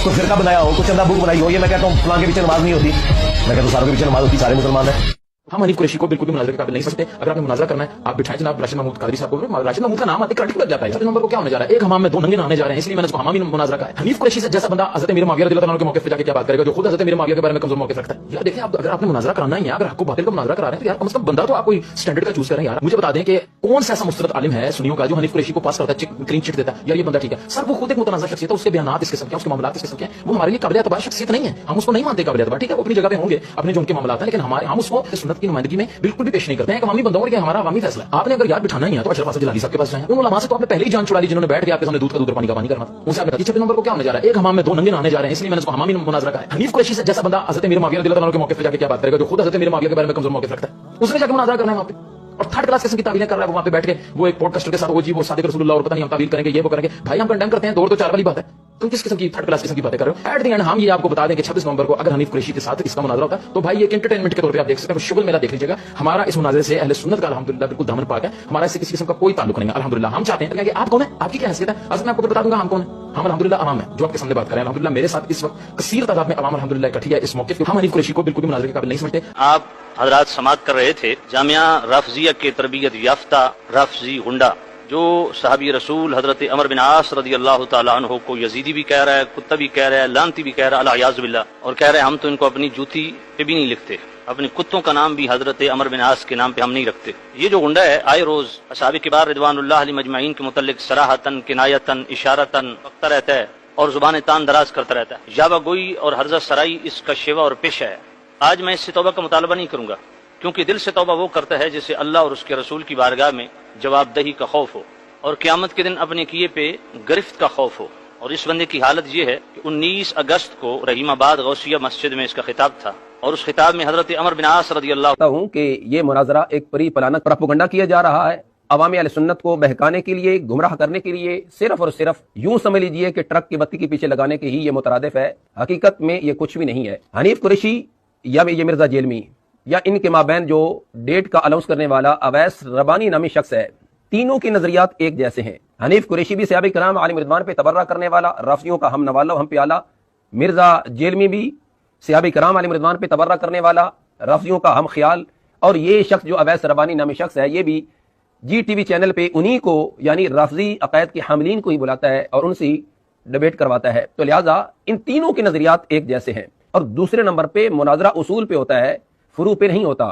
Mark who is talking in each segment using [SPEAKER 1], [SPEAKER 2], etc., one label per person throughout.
[SPEAKER 1] कोई फिरका बनाया हो, कुछ चंदा बुक बनाई हो, ये मैं कहता हूँ फलां के पीछे नमाज नहीं होती, मैं कहता हूँ सारों के पीछे नमाज होती, सारे मुसलमान हैं। हम हनीफ कुरैशी को बिल्कुल भी मुनाजरे के काबिल नहीं समझते। अगर आपने मुनाजरा करना है, आप बिठाएं जनाब राशिद महमूद कादरी साहब को। राशिद महमूद का नाम आते करंट लग जाता है। नंबर को क्या होने जा रहा है, एक हमाम में दो नंगे नहाने जा रहे हैं, इसलिए मैंने उसको हमामी मुनाजरा कहा है। हनीफ कुरैशी से जैसा बंदा हज़रत मीर मुआविया रज़ियल्लाहु अन्हु के मौके पे जाके क्या बात करेगा, जो खुद हज़रत मीर मुआविया के बारे में कमजोर मौके रखता है। यार देखिए, अगर आपने मुनाजरा कराना ही है, अगर आपको बातिल का मुनाजरा करा रहे हैं, तो यार कम से कम बंदा तो आप कोई स्टैंडर्ड का चूज करें। यार मुझे बता दें कि कौन सा ऐसा मुस्तरद आलिम है सुन्नियों का जो हनीफ कुरैशी को पास करता है, क्लीन चिट देता है, यार ये बंदा ठीक है। सर वो खुद एक मुतनाज़ा शख्सियत है, उसके बयानात इस किस्म के, उसके मामलात इस किस्म के, वो हमारे लिए काबिल एतबार शख्सियत नहीं है, हम उसको नहीं मानते काबिल एतबार। ठीक है, वो अपनी जगह पे होंगे, अपने जो उनके मामलात हैं, लेकिन हमारे हम उसको सुन्नत की नुमाइंदगी में बिल्कुल भी पेश नहीं करते हैं। अवामी बंदों के हमारा अवामी फैसला है। आपने अगर यार बिठाना ही है तो अशरफ असद जलाली साहब के पास जाएं। उन उलमा से तो आपने पहले ही जान छुड़ा ली जिन्होंने बैठ के आपके सामने दूध का दूध पानी का पानी करना था। उनसे आपने 26 नंबर को क्या होने जा रहा है, एक हमाम में दो नंगे नहाने जा रहे हैं, इसलिए मैंने उसको हमामी मुनाजरा कहा है। हनीफ कुरैशी से जैसा बंदा हज़रत मीर मुआविया रज़ियल्लाहु अन्हु के मौके पे जाके क्या बात करेगा, जो खुद हज़रत मीर मुआविया के बारे में कमजोर मौके रखता है, उसने जाके मुनाजरा करना है वहां पे। और थर्ड क्लास किस्म की तावीलें कर रहा है वहां पे बैठ के, वो एक पॉडकास्टर के साथ वो जी वो सादिक रसूलुल्लाह और पता नहीं हम तावील करेंगे, ये वो करेंगे। भाई हम कंडेम करते हैं, दो तो चार वाली बात है। तुम किस किस्म की थर्ड क्लास किस्म की बातें कर रहे हो। एट द एंड हम ये आपको बता दें कि 26 नवंबर को अगर हनीफ कुरैशी के साथ इसका मुनाजरा होता तो भाई ये एंटरटेनमेंट के तौर पे आप देख सकते हैं, शुगल मेला देख लीजिएगा। हमारा इस मुनाजरे से अहले सुन्नत का अल्हम्दुलिल्लाह बिल्कुल दामन पाक है, हमारा इससे किसी किस्म का कोई ताल्लुक नहीं है अल्हम्दुलिल्लाह। हम चाहते हैं कि आप कौन है, आपकी क्या हैसियत है, असल मैं आपको बता दूंगा हम कौन है। हम अल्हम्दुलिल्लाह आवाम है जो आपके सामने बात कर रहे हैं। अल्हम्दुलिल्लाह मेरे साथ इस वक्त कसीर तादाद में आवाम अल्हम्दुलिल्लाह इकट्ठी है इस मौके पे। हम हनीफ कुरैशी को बिल्कुल भी मुनाजरे के काबिल नहीं समझते।
[SPEAKER 2] आप हजरात समात कर रहे थे जामिया रफजिया के तरबियत याफ्ता रफजी गुंडा जो सहाबी रसूल हजरत अमर बिन आस रज़ी अल्लाह तआला अन्हु को यजीदी भी कह रहा है, कुत्ता भी कह रहा है, लानती भी कह रहा है अलियाज़ बिल्लाह, और कह रहे हैं हम तो इनको अपनी जूती पे भी नहीं लिखते, अपने कुत्तों का नाम भी हजरत अमर बिन आस के नाम पे हम नहीं रखते। ये जो गुंडा है आए रोज असहाबे किबार रिदवानुल्लाह अलैहिम अजमईन के मुतल्लिक सराहतन किनायतन इशारतन बकता रहता है और जुबान तान दराज करता रहता है। याबा गोई और हर्जा सराई इसका शेवा और पेशा है। आज मैं इससे तौबा का मुतालबा नहीं करूंगा, क्योंकि दिल से तौबा वो करता है जिसे अल्लाह और उसके रसूल की बारगाह में जवाबदही का खौफ हो और क़यामत के दिन अपने किए पे गिरफ्त का खौफ हो। और इस बंदे की हालत ये है कि 19 अगस्त को रहीमाबाद गौसिया मस्जिद में इसका खिताब था और उस खिताब में हजरत अमर बिन आस रज़ी अल्लाह
[SPEAKER 3] हूँ कि ये मुनाजरा एक परी पलानक प्रोपेगेंडा किया जा रहा है अवामी अहले सुन्नत को बहकाने के लिए, गुमराह करने के लिए। सिर्फ और सिर्फ यूं समझ लीजिए कि ट्रक की बत्ती के पीछे लगाने के ही ये मुतरादिफ है। हकीकत में ये कुछ भी नहीं है। हनीफ कुरैशी या ये मिर्जा जेलमी या इनके माबैन जो डेट का अनाउंस करने वाला अवैस रबानी नामी शख्स है, तीनों के नजरियात एक जैसे हैं। हनीफ कुरैशी भी सहाबा किराम आलिम रिदवान पे तबर्रा करने वाला, रफियों का हम नवाला हम प्याला। मिर्जा जेलमी भी सहाबा किराम आलिम रिदवान पे तबर्रा करने वाला, रफियों का हम ख्याल। और ये शख्स जो अवैस रबानी नामी शख्स है, ये भी जी टीवी चैनल पे उन्हीं को यानी रफजी अकायद के हामिलीन को ही बुलाता है और उनसे डिबेट करवाता है। तो लिहाजा इन तीनों के नजरियात एक जैसे हैं। और दूसरे नंबर पे मुनाजरा उसूल पे होता है, फुरू पे नहीं होता।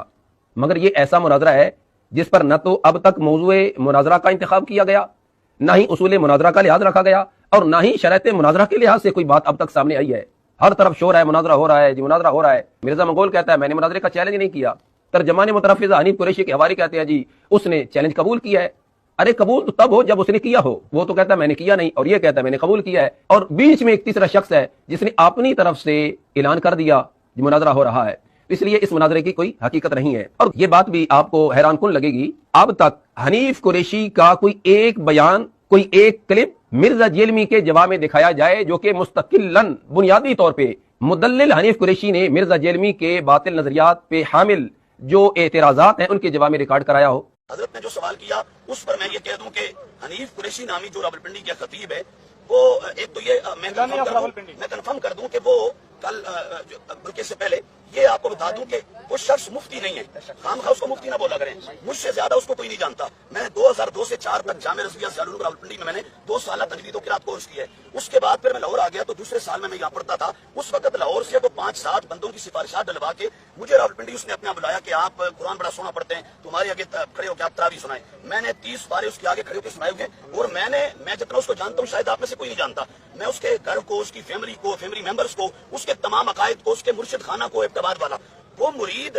[SPEAKER 3] मगर ये ऐसा मुनाजरा है जिस पर न तो अब तक मौजूए मुनाजरा का इंतखाब किया गया, ना ही उसूल मुनाजरा का लिहाज रखा गया और ना ही शरत मुनाजरा के लिहाज से कोई बात अब तक सामने आई है। हर तरफ शोर है, मुनाजरा हो रहा है जी, मुनाजरा हो रहा है। मिर्जा मंगोल कहता है मैंने मुनाजरे का चैलेंज नहीं किया। तर्जमान मुतरफ़िज़ा हनीफ कुरैशी के हवारी कहते हैं जी उसने चैलेंज कबूल किया है। अरे कबूल तो तब हो जब उसने किया हो। वो तो कहता है मैंने किया नहीं और ये कहता है मैंने कबूल किया है। और बीच में एक तीसरा शख्स है जिसने अपनी तरफ से ऐलान कर दिया कि मुनाजरा हो रहा है। इसलिए इस मुनाजरे की कोई हकीकत नहीं है। और ये बात भी आपको हैरान कुन लगेगी, अब तक हनीफ कुरैशी का कोई एक बयान, कोई एक क्लिप मिर्जा जेलमी के जवाब में दिखाया जाए जो कि मुस्तकिलन बुनियादी तौर पे मुदल्लिल हनीफ कुरैशी ने मिर्जा जेलमी के बातिल नजरियात पे हामिल जो एतराजात हैं उनके जवाब में रिकॉर्ड कराया हो।
[SPEAKER 4] हजरत ने जो सवाल किया उस पर मैं ये कह दूं कि हनीफ कुरैशी नामी जो रावलपिंडी के खतीब है वो एक तो ये मैं कंफर्म कर दूं कि वो कल बल्कि से पहले ये आपको बता दूं कि वो शख्स मुफ्ती नहीं है। खामखा उसको मुफ्ती ना बोला करें, मुझसे ज्यादा उसको कोई नहीं जानता। मैंने 2002 से 4 तक जामिया रज़विया सियालुल रावलपिंडी में मैंने 2 साल तजवीद और किरात कोर्स किया है। उसके बाद फिर मैं लाहौर आ गया तो दूसरे साल में मैं यहाँ पढ़ता था। उस वक्त लाहौर से वो 5-7 बंदों की सिफारिशात डलवा के मुझे रावलपिंडी उसने अपना बुलाया कि आप कुरान बड़ा सोना पढ़ते हैं, तुम्हारे आगे खड़े होकर आप तरावी सुनाए। मैंने 30 पारे उसके आगे खड़े होकर सुनाए हुए और मैं जितना उसको जानता हूँ शायद आप में से कोई नहीं जानता। मैं उसके घर को, उसकी फैमिली को, फैमिली मेंबर्स को, उसके तमाम अकायद को, उसके मुर्शिद खाना को, इब्तिदात वाला वो मुरीद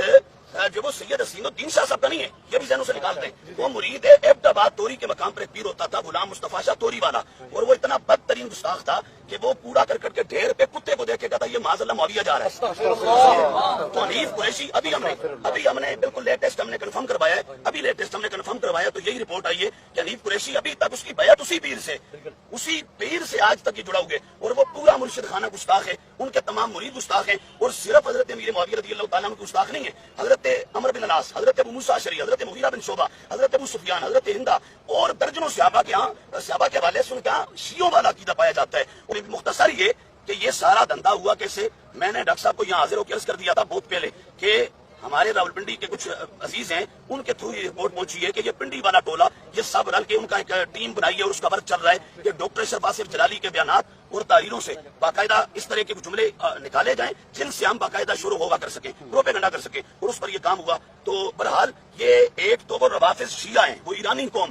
[SPEAKER 4] जो वो सैयद हसीनुद्दीन शाह साहब का नहीं है, ये भी जहनों से निकालते हैं। वो मुरीद एबटाबाद तोरी के मकाम पर एक पीर होता था गुलाम मुस्तफा शाह तोरी वाला, और वो इतना बदतरीन गुस्ताख था कि वो कूड़ा करकट के ढेर पे कुत्ते को देख के कहता ये माज़अल्लाह मौलिया जा रहा है। तो हनीफ कुरैशी अभी हमने बिल्कुल लेटेस्ट हमने कंफर्म करवाया है, अभी लेटेस्ट हमने कंफर्म करवाया तो यही रिपोर्ट आई है कि हनीफ कुरैशी अभी तक उसकी बैत उसी पीर से आज तक ही जुड़ा हुए और वो पूरा मुर्शिद खाना गुस्ताख है, उनके तमाम मुरीद गुस्ताख हैं। और सिर्फ हजरत मीर मुआविया रज़ियल्लाहु ताला अन्हु गुस्ताख नहीं है, हजरत अमर बिन अलास, हजरत अबू मूसा अशरी, हजरत मुगीरा बिन शोबा, हजरत अबू सुफियान, हजरत हिंदा और दर्जनों सहाबा के हवाले से उनका शियों वाला अकीदा पाया जाता है। और मुख्तसर ये کہ یہ سارا دھندا ہوا کیسے. میں نے ڈاکٹر صاحب کو یہاں حاضر ہو کے عرض کر دیا تھا بہت پہلے کہ ہمارے راولپنڈی کے کچھ عزیز ہیں، ان کے تھرو یہ رپورٹ پہنچی ہے کہ یہ پنڈی والا ٹولہ یہ سب رل کے ان کا ایک ٹیم بنائی ہے اور اس کا ورک چل رہا ہے کہ ڈاکٹر اشرف آصف جلالی کے بیانات اور تحریروں سے باقاعدہ اس طرح کے جملے نکالے جائیں جن سے ہم باقاعدہ شروع ہوا کر سکیں، پروپیگنڈا کر سکیں، اور اس پر یہ کام ہوا. تو بہرحال یہ ایک تو وہ روافظ شیعہ ہیں، وہ ایرانی قوم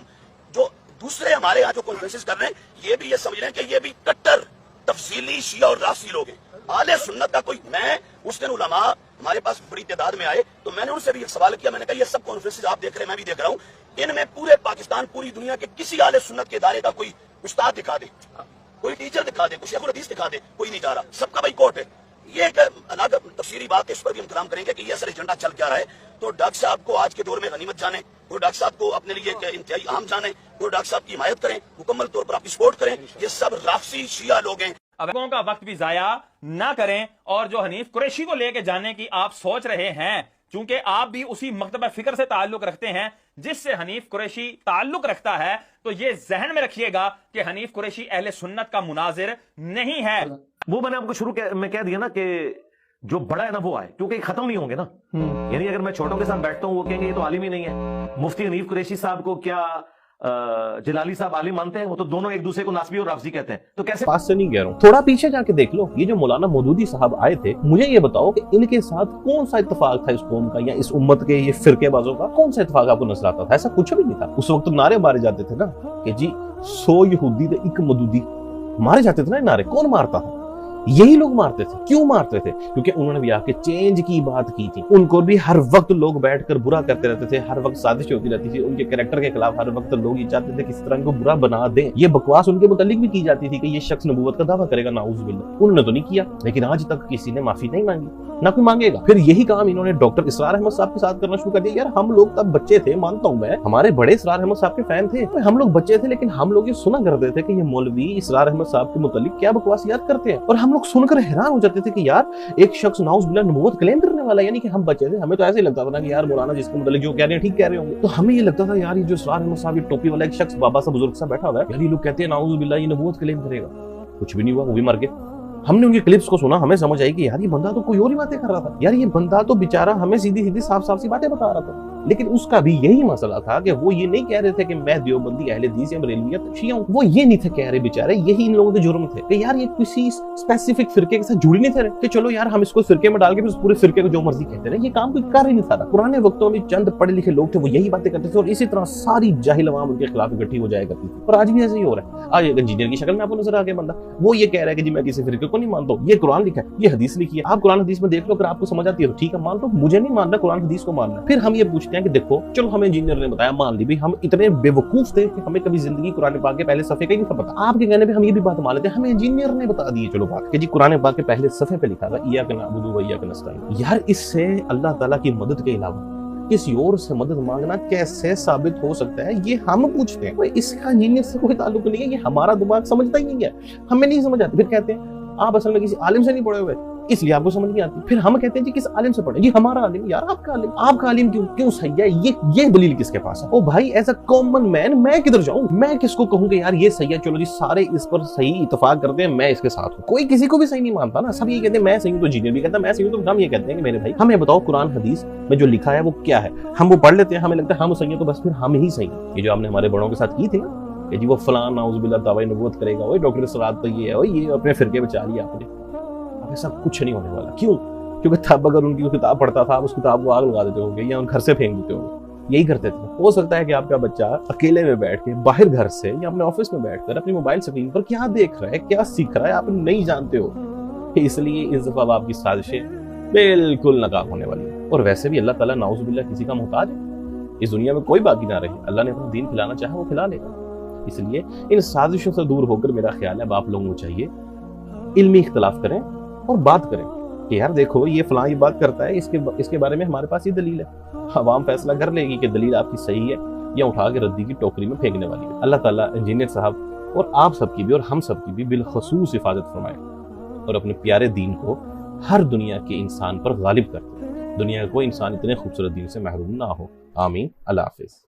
[SPEAKER 4] جو دوسرے ہمارے یہاں جو کانفرنسز کر رہے ہیں یہ بھی یہ سمجھ رہے ہیں کہ یہ بھی کٹر تفصیلی شیعہ اور رافضی لوگ ہیں. اہل سنت کا کوئی، میں اس دن علماء ہمارے پاس بڑی تعداد میں آئے تو میں نے ان سے بھی ایک سوال کیا. میں نے کہا یہ سب کانفرنسز آپ دیکھ رہے ہیں، میں بھی دیکھ رہا ہوں، ان میں پورے پاکستان پوری دنیا کے کسی اہل سنت کے ادارے کا کوئی استاد دکھا دے، کوئی ٹیچر دکھا دے، کوئی شیخ الحدیث دکھا دے، کوئی نہیں جا رہا. سب کا بھائی کوٹ ہے. یہ ایک الگ تفصیلی بات ہے، اس پر بھی ہم کلام کریں گے کہ یہ اصل ایجنڈا چل کیا رہا ہے. تو ڈاکٹر صاحب کو آج کے دور میں غنیمت جانیں، اور ڈاکٹر صاحب کو اپنے لیے ایک انتہائی اہم جانیں، اور ڈاکٹر صاحب کی حمایت کریں، مکمل طور پر آپ کی سپورٹ کریں. یہ سب رافضی شیعہ لوگ ہیں.
[SPEAKER 5] اب لوگوں کا وقت بھی ضائع نہ کریں، اور جو حنیف قریشی کو لے کے جانے کی آپ سوچ رہے ہیں، چونکہ آپ بھی اسی مکتبہ فکر سے تعلق رکھتے ہیں جس سے حنیف قریشی تعلق رکھتا ہے، تو یہ ذہن میں رکھیے گا کہ حنیف قریشی اہل سنت کا مناظر نہیں ہے.
[SPEAKER 6] وہ میں نے آپ کو شروع میں کہہ دیا نا کہ جو بڑا ہے نا وہ آئے، کیونکہ ختم نہیں ہوں گے نا. یعنی اگر میں چھوٹوں کے ساتھ بیٹھتا ہوں وہ کہیں گے یہ تو عالم ہی نہیں ہے. مفتی حنیف قریشی صاحب کو کیا جلالی صاحب عالم مانتے ہیں؟ وہ تو دونوں ایک دوسرے کو ناسبی اور رافضی کہتے ہیں. تو کیسے؟
[SPEAKER 7] پاس سے نہیں کہہ رہا ہوں، تھوڑا پیچھے جا کے دیکھ لو. یہ جو مولانا مودودی صاحب آئے تھے، مجھے یہ بتاؤ کہ ان کے ساتھ کون سا اتفاق تھا اس قوم کا یا اس امت کے یہ فرقے بازوں کا؟ کون سا اتفاق آپ کو نظر آتا تھا؟ ایسا کچھ بھی نہیں تھا. اس وقت نعرے مارے جاتے تھے نا کہ جی 100 یہودی تے ایک مودودی، مارے جاتے تھے نا نعرے. کون مارتا تھا؟ یہی لوگ مارتے تھے. کیوں مارتے تھے؟ کیونکہ انہوں نے بھی آ کے چینج کی بات کی تھی. ان کو بھی ہر وقت لوگ بیٹھ کر برا کرتے رہتے تھے، ہر وقت سازش ہوتی رہتی تھی ان کے کریکٹر کے خلاف. ہر وقت لوگ یہ چاہتے تھے کس طرح ان کو برا بنا دیں. یہ بکواس ان کے متعلق بھی کی جاتی تھی کہ یہ شخص نبوت کا دعویٰ کرے گا، نعوذ باللہ. انہوں نے تو نہیں کیا، لیکن آج تک کسی نے معافی نہیں مانگی، نہ کوئی مانگے گا. پھر یہی کام انہوں نے ڈاکٹر اسرار احمد صاحب کے ساتھ کرنا شروع کر دیا. یار ہم لوگ تب بچے تھے، مانتا ہوں میں، ہمارے بڑے اسرار احمد صاحب کے فین تھے. ہم لوگ بچے تھے لیکن ہم لوگ یہ سنا کرتے تھے کہ یہ مولوی اسرار احمد صاحب کے متعلق کیا بکواسیات کرتے ہیں، اور ہم لوگ سن کر حیران ہو جاتے تھے کہ یار ایک شخص نعوذ باللہ نبوت کلیم کرنے والا. یعنی کہ ہم بچے تھے، ہمیں تو ایسے ہی لگتا تھا کہ یار مولانا جس کے متعلق جو کہہ رہے ہیں ٹھیک کہہ رہے ہوں گے. تو ہمیں یہ لگتا تھا یار یہ جو اسرار احمد صاحب یہ ٹوپی والا ایک شخص بابا سا بزرگ سا بیٹھا ہوا ہے، یار یہ لوگ کہتے ہیں نعوذ باللہ یہ نبوت کلیم کرے گا. کچھ بھی نہیں ہوا، وہ بھی مر گئے. ہم نے ان کی کلپس کو سنا، ہمیں سمجھ آئی کہ یار یہ بندہ تو کوئی اور ہی باتیں کر رہا تھا. یار یہ بندہ تو بیچارہ ہمیں سیدھی صاف سی باتیں بتا رہا تھا. لیکن اس کا بھی یہی مسئلہ تھا کہ وہ یہ نہیں کہہ رہے تھے کہ میں دیوبندی اہل حدیث یا بریلوی شیعہ ہوں. وہ یہ نہیں تھے کہہ رہے بیچارے. یہی ان لوگوں کے جرم تھے کہ یار یہ کسی اسپیسیفک فرقے کے ساتھ جڑی نہیں تھے کہ چلو یار ہم اس کو فرقے میں ڈال کے اس پورے فرقے کو جو مرضی کہتے رہے. یہ کام کوئی کر ہی نہیں تھا. پرانے وقتوں میں چند پڑھے لکھے لوگ تھے، وہ یہی باتیں کرتے تھے، اور اسی طرح ساری جاہل عوام ان کے خلاف اکٹھی ہو جایا کرتی تھی. اور آج بھی ایسے ہی ہو رہا ہے. آج ایک انجینئر کی شکل میں آپ کو نظر آ گیا بندہ، وہ یہ کہہ رہا ہے کہ جی میں کسی فرقے کو نہیں مانتا ہوں، یہ قرآن لکھا ہے، یہ حدیث لکھی ہے. آپ قرآن حدیث میں دیکھ لو، اگر آپ کو سمجھ آتی ہے تو ٹھیک ہے مان لو، مجھے نہیں ماننا، قرآن حدیث کو ماننا. پھر ہم یہ پوچھتے ہیں کہ دیکھو چلو ہمیں انجینئر نے بتایا مان لی، بھی ہم اتنے بے وقوف تھے کہ ہمیں کبھی زندگی قرآن پاک کے پہلے صفحے کا ہی نہیں تھا پتا. آپ کے کہنے پہ ہم یہ بھی بات مان لیتے ہیں ہمیں انجینئر نے بتا دی چلو بات کہ جی قرآن پاک کے پہلے صفحے پہ لکھا تھا ایاک نعبد و ایاک نستعین. یار اس سے اللہ تعالیٰ کی مدد کے علاوہ کسی اور سے مدد مانگنا کیسے ثابت ہو سکتا ہے؟ یہ ہم پوچھتے ہیں. اس کا انجینئر سے کوئی تعلق نہیں ہے، یہ ہمارا دماغ سمجھتا ہی نہیں ہے، ہمیں نہیں سمجھ آتی. پھر کہتے ہیں آپ اصل میں کسی عالم سے نہیں پڑھے ہوئے اس لیے آپ کو سمجھ نہیں آتی. پھر ہم کہتے ہیں جی کس عالم سے پڑھے؟ جی ہمارا عالم. یار آپ کا عالم کیوں صحیح ہے؟ یہ دلیل کس کے پاس ہے؟ او بھائی ایز اے کامن مین میں کدھر جاؤں؟ میں کس کو کہوں کہ یار یہ صحیح ہے؟ چلو جی سارے اس پر صحیح اتفاق کرتے ہیں، میں اس کے ساتھ ہوں. کوئی کسی کو بھی صحیح نہیں مانتا نا. سب یہ کہتے ہیں میں صحیح ہوں، تو انجینئر بھی کہتا ہے میں صحیح ہوں. تو ہم یہ کہتے ہیں کہ میرے بھائی ہمیں بتاؤ قرآن حدیث میں جو لکھا ہے وہ کیا ہے. ہم وہ پڑھ لیتے ہیں، ہمیں لگتا ہے ہم صحیح ہیں تو بس پھر ہم ہی صحیح ہیں. یہ جو آپ نے ہمارے بڑوں کے ساتھ کی تھی نا کہ جی وہ فلاں نعوذ باللہ دعوی نبوت کرے گا، وہ ڈاکٹر سرات تو یہ ہے، یہ اپنے فرقے میں چاہ لیا آپ نے. ایسا کچھ نہیں ہونے والا. کیوں؟ کیونکہ تب اگر ان کی کتاب پڑھتا تھا آپ اس کتاب کو آگ لگا دیتے ہوں گے یا ان گھر سے پھینک دیتے ہوں گے. یہی کرتے تھے. ہو سکتا ہے کہ آپ کا بچہ اکیلے میں بیٹھ کے باہر گھر سے یا اپنے آفس میں بیٹھ کر اپنی موبائل اسکرین پر کیا دیکھ رہا ہے، کیا سیکھ رہا ہے، آپ نہیں جانتے ہو. اس لیے اس دفعہ آپ کی سازشیں بالکل ناکام ہونے والی ہیں. اور ویسے بھی اللہ تعالیٰ نعوذ باللہ کسی کا محتاج ہے. اس دنیا میں کوئی باقی نہ رہے. اللہ نے اپنا دین کھلانا چاہا وہ کھلا لے گا. اس لیے ان سازشوں سے دور ہو کر میرا خیال ہے اب آپ لوگوں کو چاہیے علمی اختلاف کریں اور بات کریں کہ یار دیکھو یہ فلاں یہ بات کرتا ہے، اس کے بارے میں ہمارے پاس یہ دلیل ہے. عوام فیصلہ کر لے گی کہ دلیل آپ کی صحیح ہے یا اٹھا کے ردی کی ٹوکری میں پھینکنے والی ہے. اللہ تعالیٰ انجینئر صاحب اور آپ سب کی بھی اور ہم سب کی بھی بالخصوص حفاظت فرمائے اور اپنے پیارے دین کو ہر دنیا کے انسان پر غالب کرتے. دنیا کا کوئی انسان اتنے خوبصورت دین سے محروم نہ ہو. آمین. اللہ حافظ.